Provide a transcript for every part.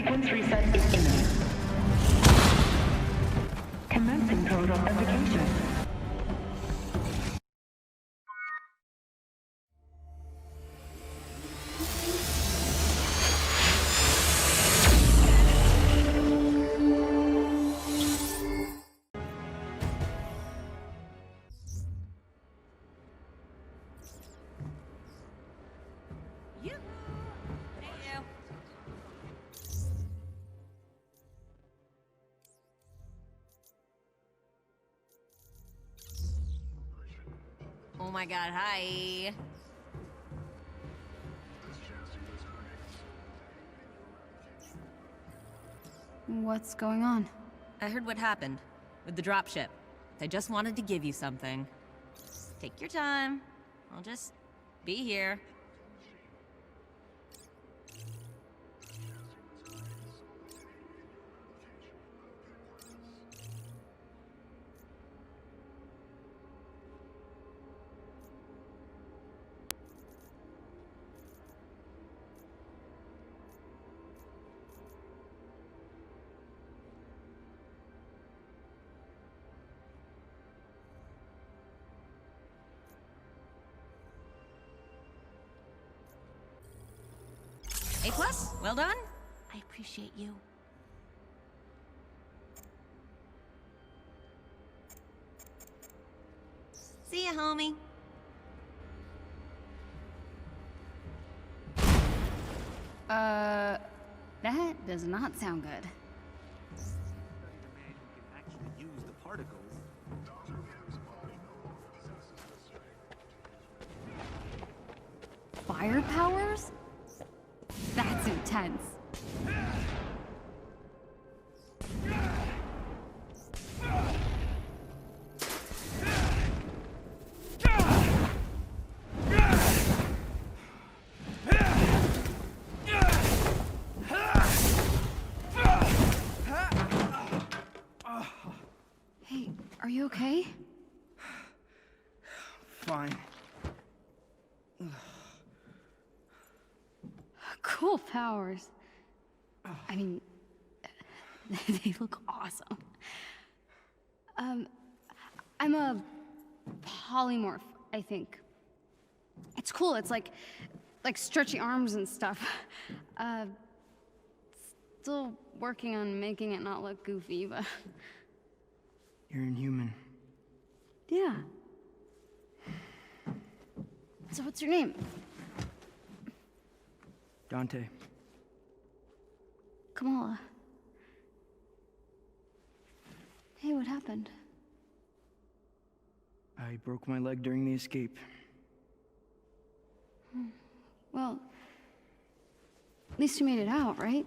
Sequence reset is imminent. Commencing code authentication. Oh my god, hi. What's going on? I heard what happened with the dropship. I just wanted to give you something. Take your time. I'll just be here. A+, well done. I appreciate you. See ya, homie. That does not sound good. Fire powers? That's intense. Hey, are you okay? Fine. Cool powers. I mean, they look awesome. I'm a polymorph, I think. It's cool, it's like stretchy arms and stuff. Still working on making it not look goofy, but... You're inhuman. Yeah. So what's your name? Dante. Kamala. Hey, what happened? I broke my leg during the escape. Well, at least you made it out, right?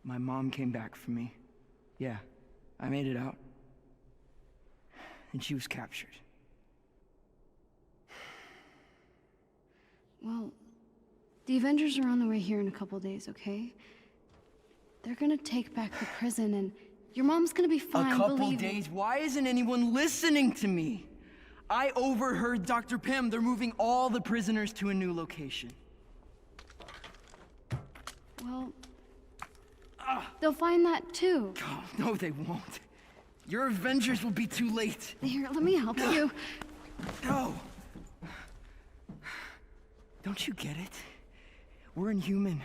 My mom came back for me. Yeah, I made it out. And she was captured. Well, the Avengers are on the way here in a couple days, okay? They're gonna take back the prison and your mom's gonna be fine, A couple believe me. days? Why isn't anyone listening to me? I overheard Dr. Pym. They're moving all the prisoners to a new location. Well, they'll find that too. Oh, no, they won't. Your Avengers will be too late. Here, let me help you. No. Don't you get it? We're inhuman.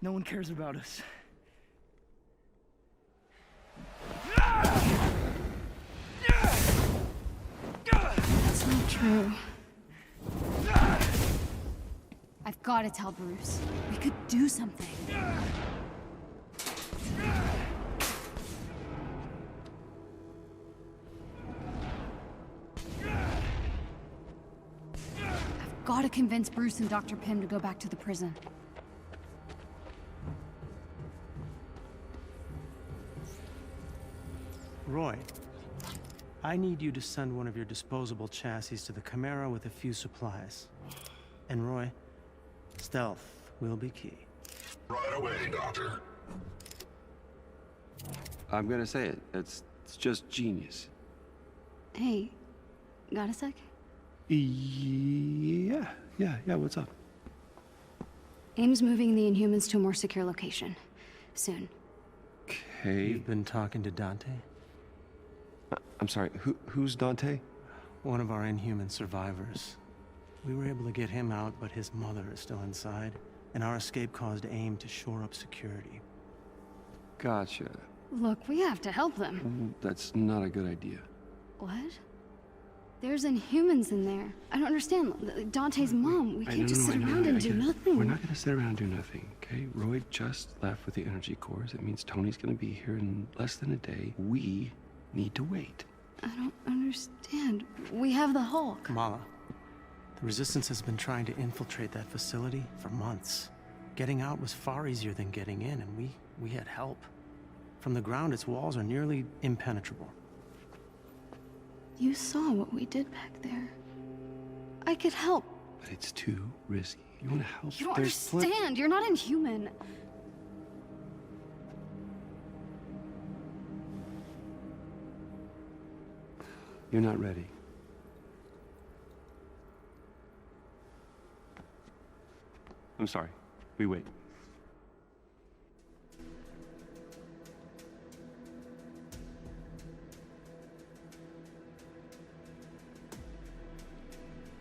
No one cares about us. That's not true. I've got to tell Bruce. We could do something. I've got to convince Bruce and Dr. Pym to go back to the prison. Roy, I need you to send one of your disposable chassis to the Chimera with a few supplies. And Roy, stealth will be key. Right away, Doctor. I'm gonna say it. It's just genius. Hey, got a sec? Yeah, what's up? AIM's moving the Inhumans to a more secure location. Soon. Okay. You've been talking to Dante? I'm sorry, who's Dante? One of our Inhuman survivors. We were able to get him out, but his mother is still inside, and our escape caused AIM to shore up security. Gotcha. Look, we have to help them. That's not a good idea. What? There's Inhumans in there. I don't understand. Dante's mom. We can't just sit around and do nothing. We're not gonna sit around and do nothing, okay? Roy just left with the energy cores. It means Tony's gonna be here in less than a day. We need to wait. I don't understand. We have the Hulk. Kamala, the Resistance has been trying to infiltrate that facility for months. Getting out was far easier than getting in, and we had help. From the ground, its walls are nearly impenetrable. You saw what we did back there. I could help. But it's too risky. You wanna help? You don't There's understand. You're not Inhuman. You're not ready. I'm sorry. We wait.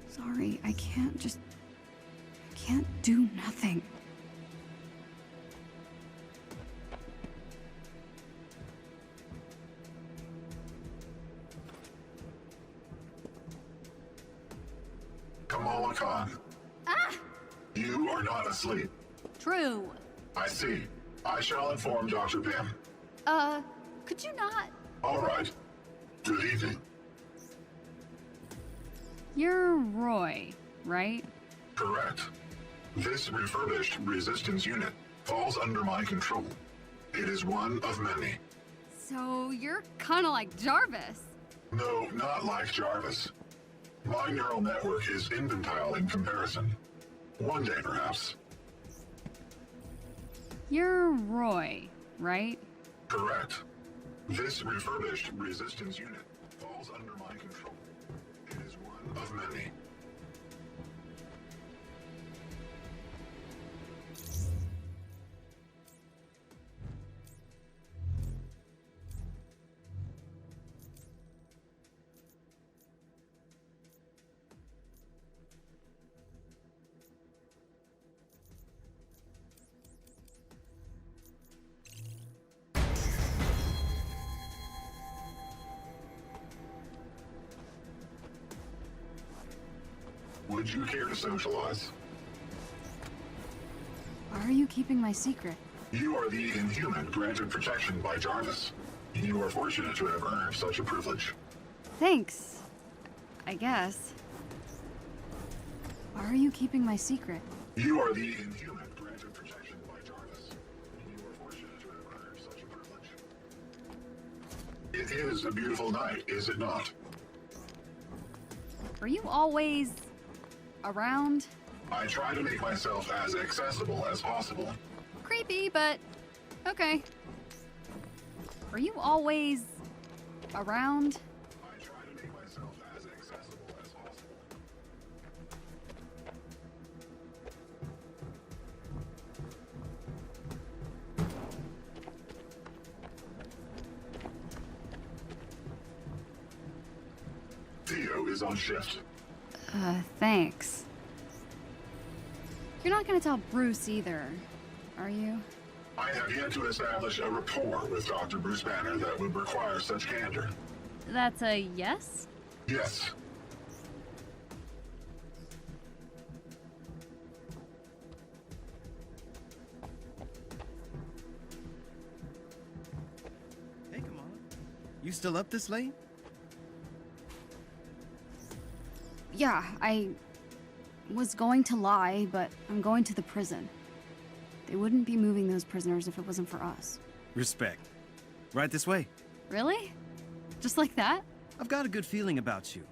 Sorry, I can't do nothing. Kamala Khan. You are not asleep. True. I see. I shall inform Dr. Pym. Could you not? All right. Good evening. You're Roy, right? Correct. This refurbished resistance unit falls under my control. It is one of many. So you're kind of like Jarvis. No, not like Jarvis. My neural network is infantile in comparison. One day, perhaps. You're Roy, right? Correct. This refurbished resistance unit falls under my control. It is one of many. Would you care to socialize? Why are you keeping my secret? You are the Inhuman granted protection by Jarvis. You are fortunate to have earned such a privilege. Thanks. I guess. Why are you keeping my secret? You are the Inhuman granted protection by Jarvis. You are fortunate to have earned such a privilege. It is a beautiful night, is it not? Were you always around? I try to make myself as accessible as possible. Creepy, but okay. Were you always around? I try to make myself as accessible as possible. Theo is on shift. Thanks. You're not gonna tell Bruce either, are you? I have yet to establish a rapport with Dr. Bruce Banner that would require such candor. That's a yes? Yes. Hey, Kamala. You still up this late? Yeah, I was going to lie, but I'm going to the prison. They wouldn't be moving those prisoners if it wasn't for us. Respect. Right this way. Really? Just like that? I've got a good feeling about you.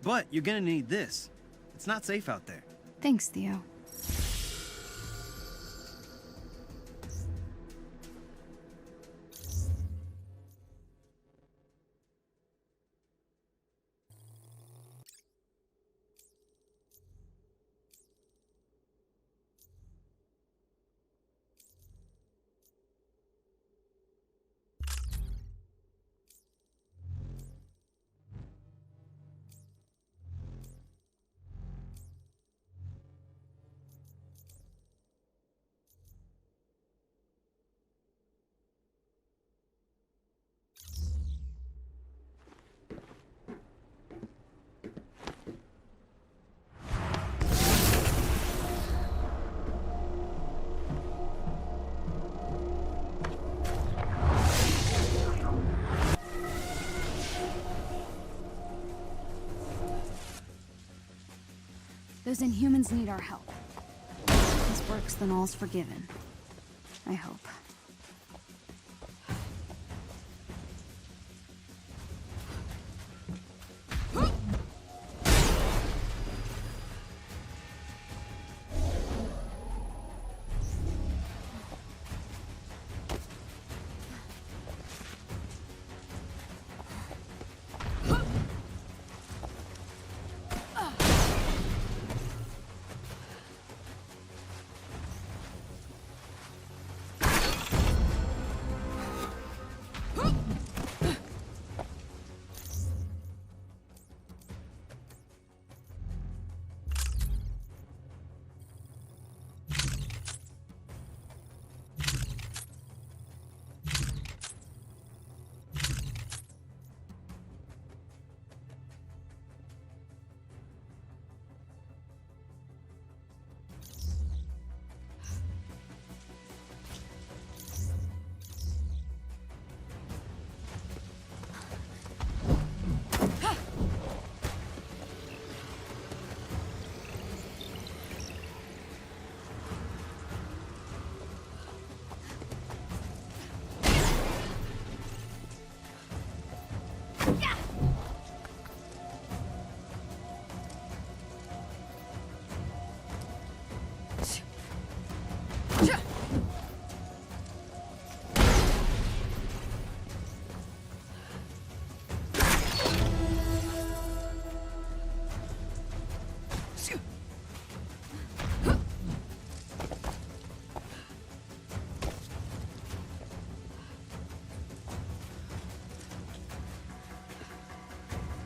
But you're gonna need this. It's not safe out there. Thanks, Theo. Those Inhumans need our help. If this works, then all's forgiven. I hope.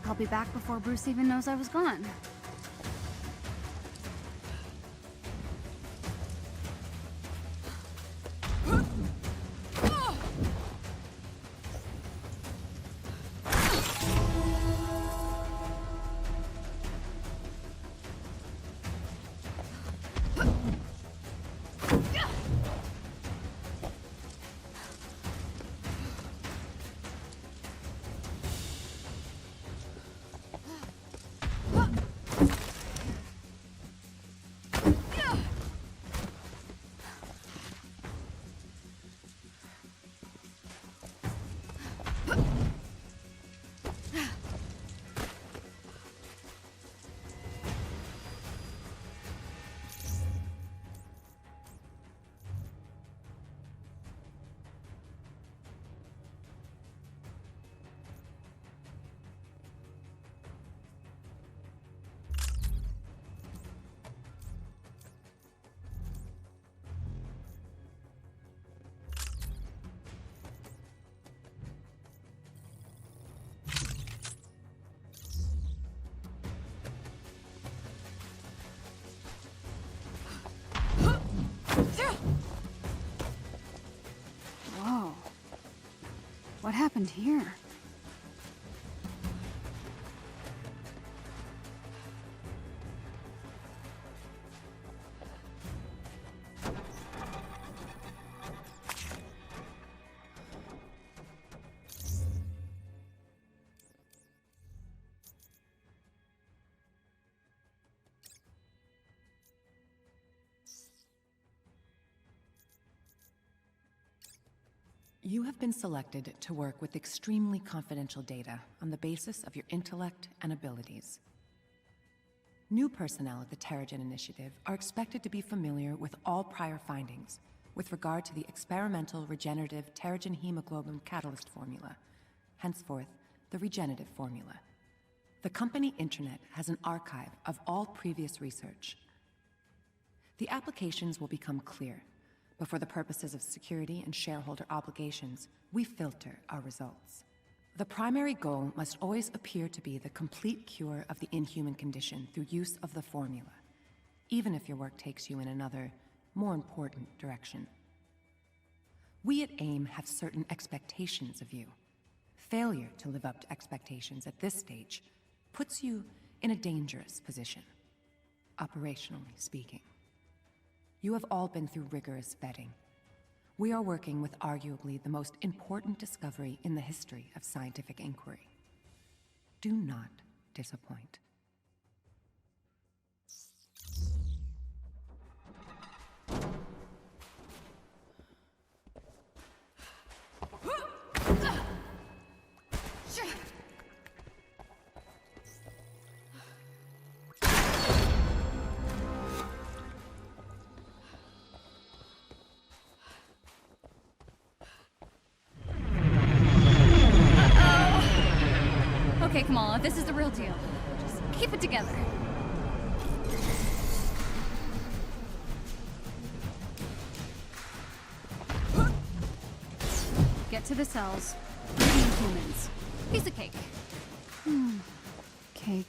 I'll be back before Bruce even knows I was gone. Whoa. What happened here? You have been selected to work with extremely confidential data on the basis of your intellect and abilities. New personnel at the Terrigen Initiative are expected to be familiar with all prior findings with regard to the experimental regenerative Terrigen hemoglobin catalyst formula, henceforth the regenerative formula. The company intranet has an archive of all previous research. The applications will become clear, but for the purposes of security and shareholder obligations, we filter our results. The primary goal must always appear to be the complete cure of the inhuman condition through use of the formula, even if your work takes you in another, more important direction. We at AIM have certain expectations of you. Failure to live up to expectations at this stage puts you in a dangerous position, operationally speaking. You have all been through rigorous vetting. We are working with arguably the most important discovery in the history of scientific inquiry. Do not disappoint. This is the real deal. Just keep it together. Get to the cells. Eating humans. Piece of cake. Cake.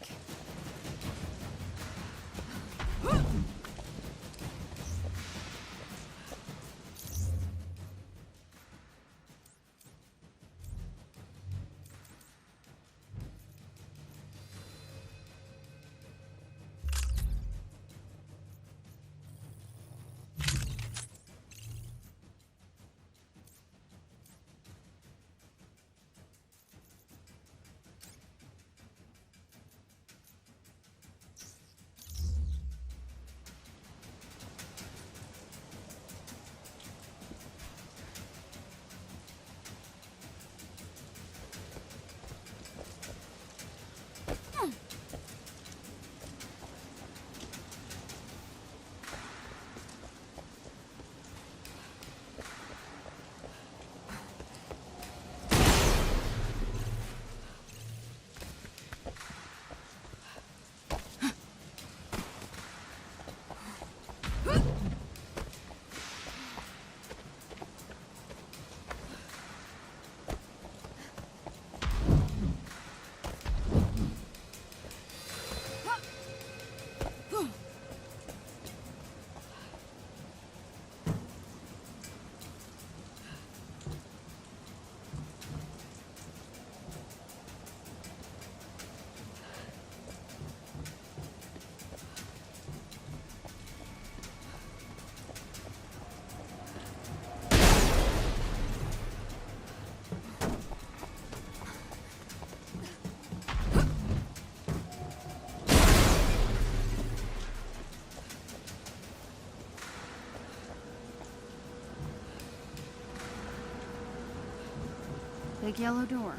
Big yellow door.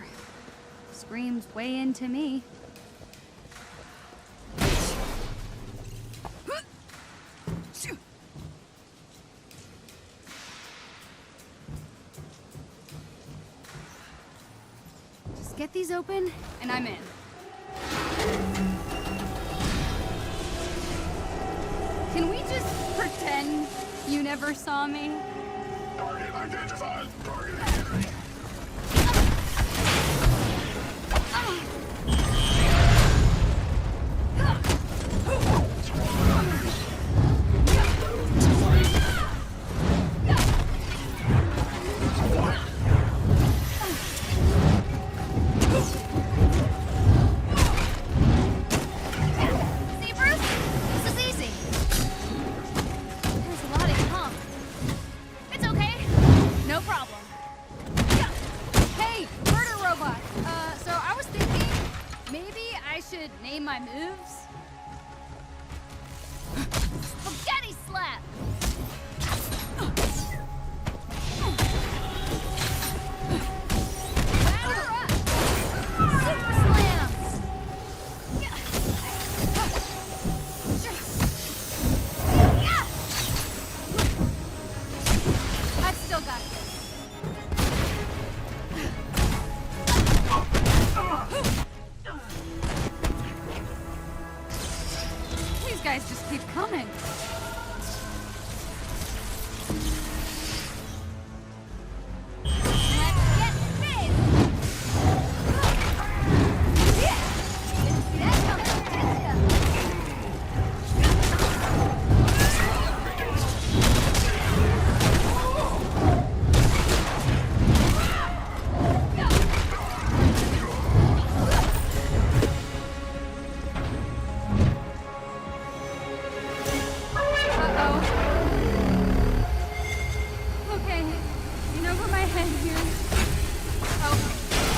Screams way into me. Just get these open, and I'm in. Can we just pretend you never saw me? Target identified. Target entry. See, Bruce? This is easy. There's a lot of pump. It's okay. No problem. Hey, murder robot. So I was thinking maybe I should name my moves. Spaghetti slap. Power up. Super slams. I've still got this. These guys just keep coming. Let's get big. Yeah. Didn't see that coming, did ya? Uh-oh. Okay, in over my head here. Oh,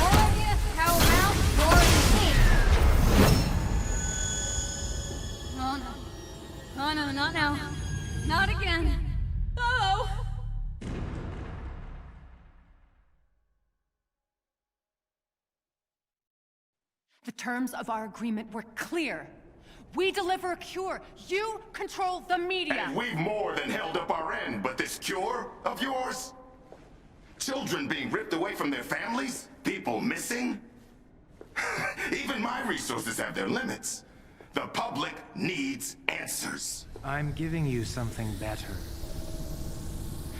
more of you, how about more of me? Oh no. Oh no, not now. Not again. Uh-oh. The terms of our agreement were clear. We deliver a cure. You control the media. And we've more than held up our end, but this cure of yours? Children being ripped away from their families? People missing? Even Even my resources have their limits. The public needs answers. I'm giving you something better.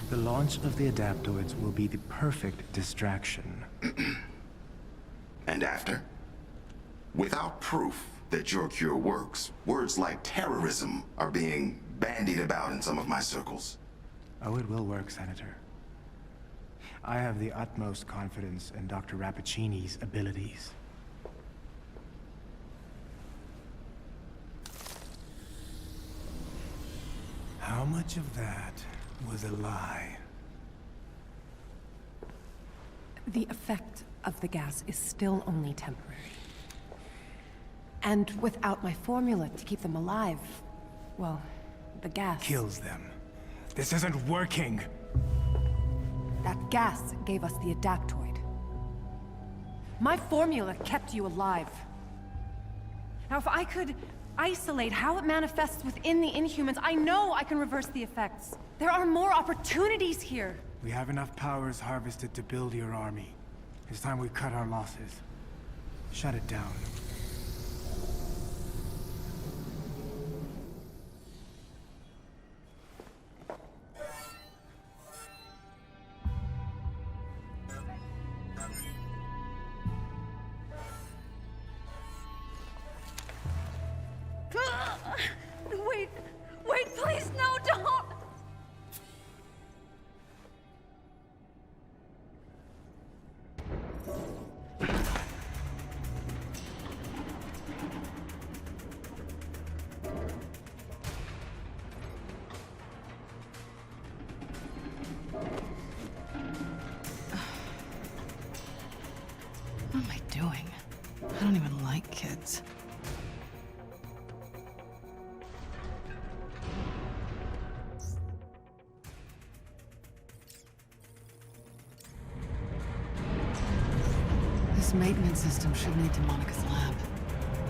The launch of the adaptoids will be the perfect distraction. And after? Without proof that your cure works, words like terrorism are being bandied about in some of my circles. Oh, it will work, Senator. I have the utmost confidence in Dr. Rappaccini's abilities. How much of that was a lie? The effect of the gas is still only temporary. And without my formula to keep them alive, well, the gas... Kills them. This isn't working! That gas gave us the adaptoid. My formula kept you alive. Now, if I could isolate how it manifests within the Inhumans, I know I can reverse the effects. There are more opportunities here. We have enough powers harvested to build your army. It's time we cut our losses. Shut it down. Wait, please, no, don't! What am I doing? I don't even like kids. This maintenance system should lead to Monica's lab.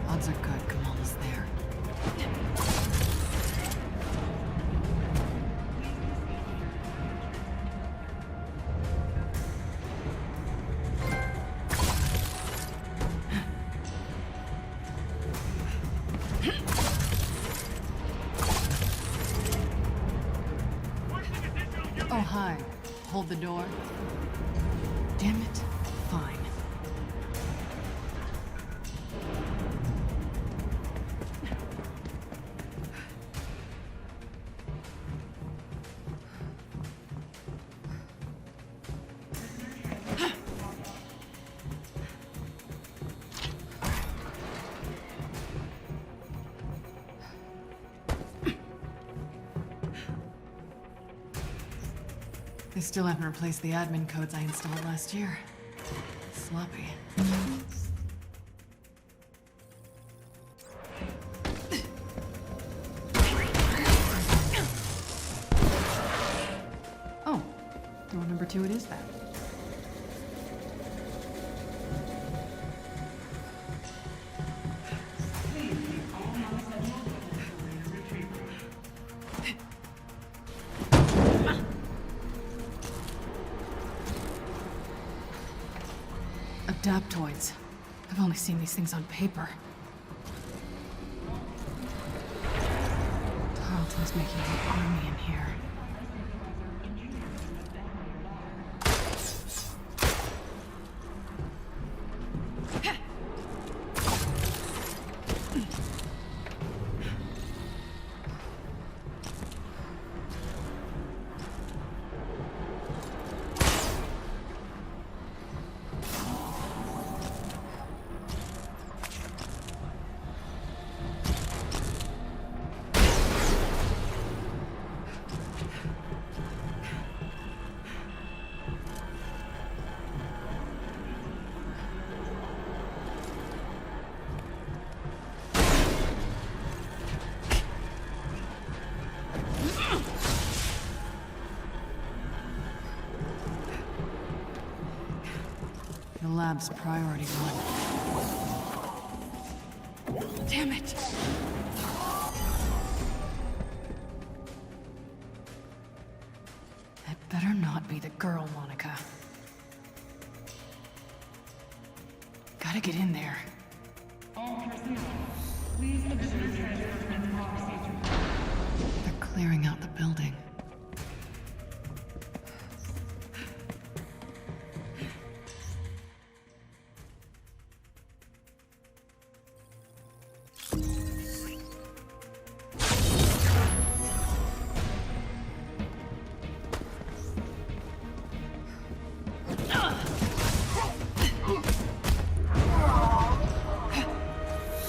Odds are good Kamala's there. Oh, hi. Hold the door. Damn it. Fine. They still haven't replaced the admin codes I installed last year. Sloppy. Oh, door number 2 it is then. Adaptoids. I've only seen these things on paper. Tarleton's making an army in here. The lab's priority 1. Damn it! That better not be the girl, Monica. Gotta get in there. All personnel, please observe transfer and procedure. They're clearing out the building.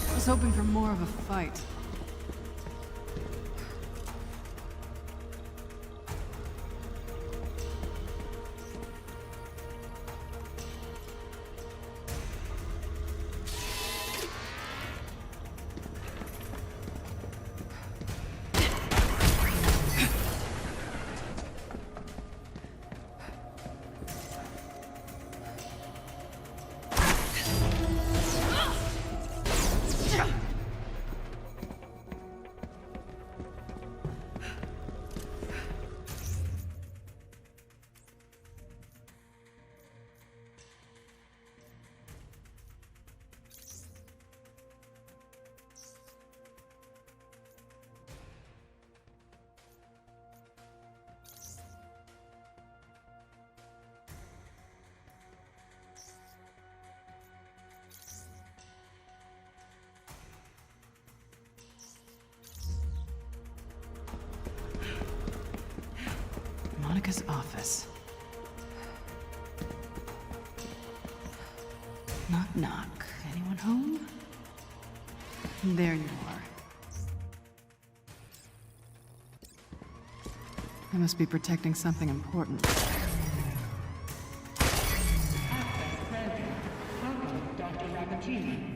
I was hoping for more of a fight. Monica's office. Knock, knock. Anyone home? There you are. I must be protecting something important. Access granted. Welcome, Dr. Rappaccini.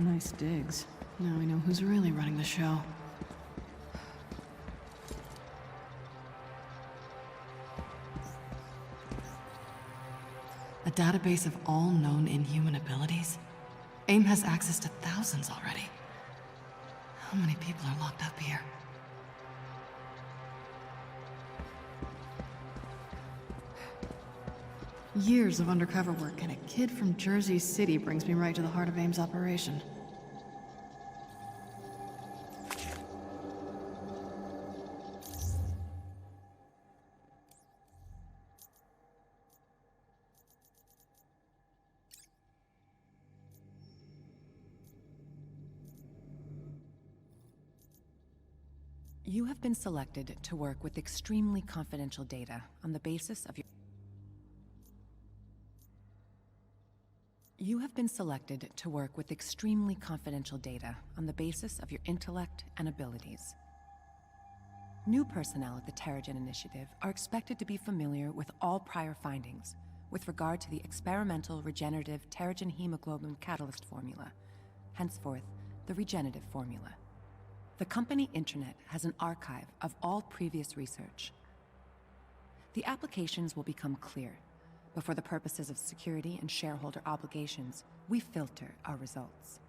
Nice digs. Now we know who's really running the show. A database of all known inhuman abilities? AIM has access to thousands already. How many people are locked up here? Years of undercover work, and a kid from Jersey City brings me right to the heart of AIM's operation. You have been selected to work with extremely confidential data on the basis of your... You have been selected to work with extremely confidential data on the basis of your intellect and abilities. New personnel at the Terrigen Initiative are expected to be familiar with all prior findings with regard to the experimental regenerative Terrigen hemoglobin catalyst formula, henceforth the regenerative formula. The company intranet has an archive of all previous research. The applications will become clear, but for the purposes of security and shareholder obligations, we filter our results.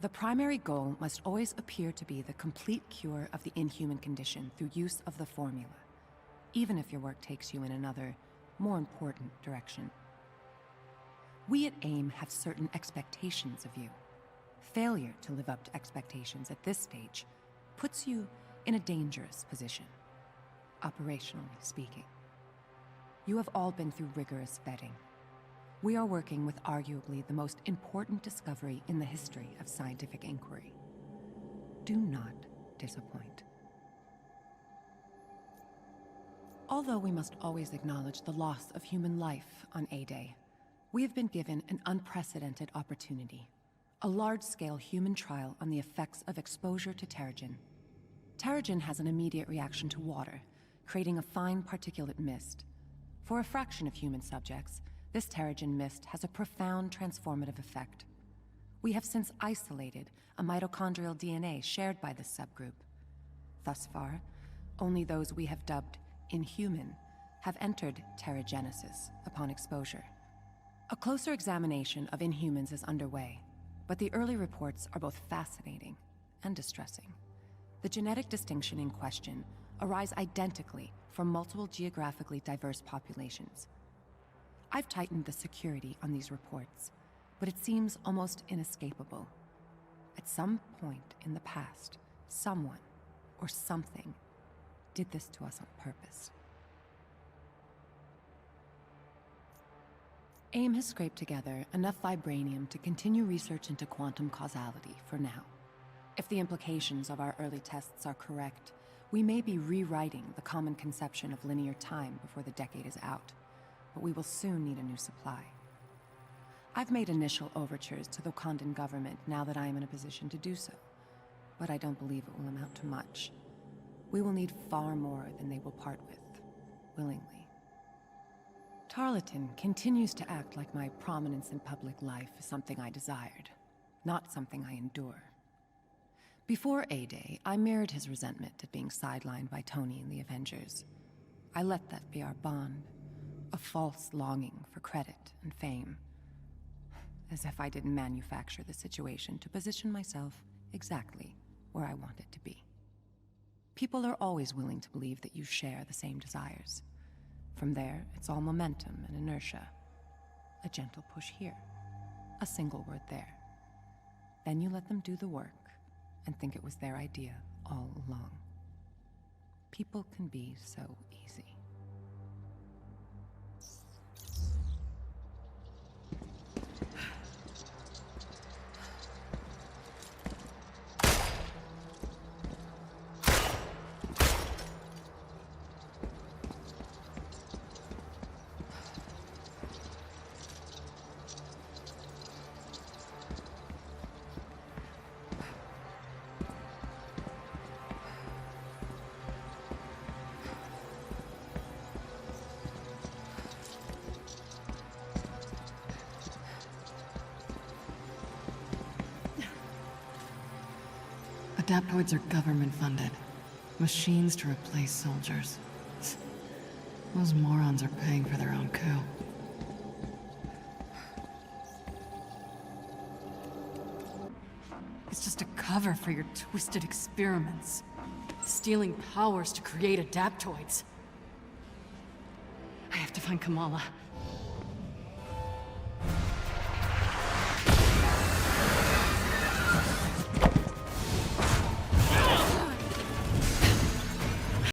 The primary goal must always appear to be the complete cure of the inhuman condition through use of the formula, even if your work takes you in another, more important direction. We at AIM have certain expectations of you. Failure to live up to expectations at this stage puts you in a dangerous position, operationally speaking. You have all been through rigorous vetting. We are working with arguably the most important discovery in the history of scientific inquiry. Do not disappoint. Although we must always acknowledge the loss of human life on A-Day, we have been given an unprecedented opportunity, A large-scale human trial on the effects of exposure to Terrigen. Terrigen has an immediate reaction to water, creating a fine particulate mist. For a fraction of human subjects, this Terrigen mist has a profound transformative effect. We have since isolated a mitochondrial DNA shared by this subgroup. Thus far, only those we have dubbed inhuman have entered terrigenesis upon exposure. A closer examination of Inhumans is underway, but the early reports are both fascinating and distressing. The genetic distinction in question arise identically from multiple geographically diverse populations. I've tightened the security on these reports, but it seems almost inescapable. At some point in the past, someone or something did this to us on purpose. AIM has scraped together enough vibranium to continue research into quantum causality for now. If the implications of our early tests are correct, we may be rewriting the common conception of linear time before the decade is out, but we will soon need a new supply. I've made initial overtures to the Wakandan government now that I am in a position to do so, but I don't believe it will amount to much. We will need far more than they will part with, willingly. Tarleton continues to act like my prominence in public life is something I desired, not something I endure. Before A-Day, I mirrored his resentment at being sidelined by Tony and the Avengers. I let that be our bond, a false longing for credit and fame. As if I didn't manufacture the situation to position myself exactly where I wanted to be. People are always willing to believe that you share the same desires. From there, it's all momentum and inertia. A gentle push here, a single word there. Then you let them do the work and think it was their idea all along. People can be so easy. Adaptoids are government-funded. Machines to replace soldiers. Those morons are paying for their own coup. It's just a cover for your twisted experiments. Stealing powers to create adaptoids. I have to find Kamala.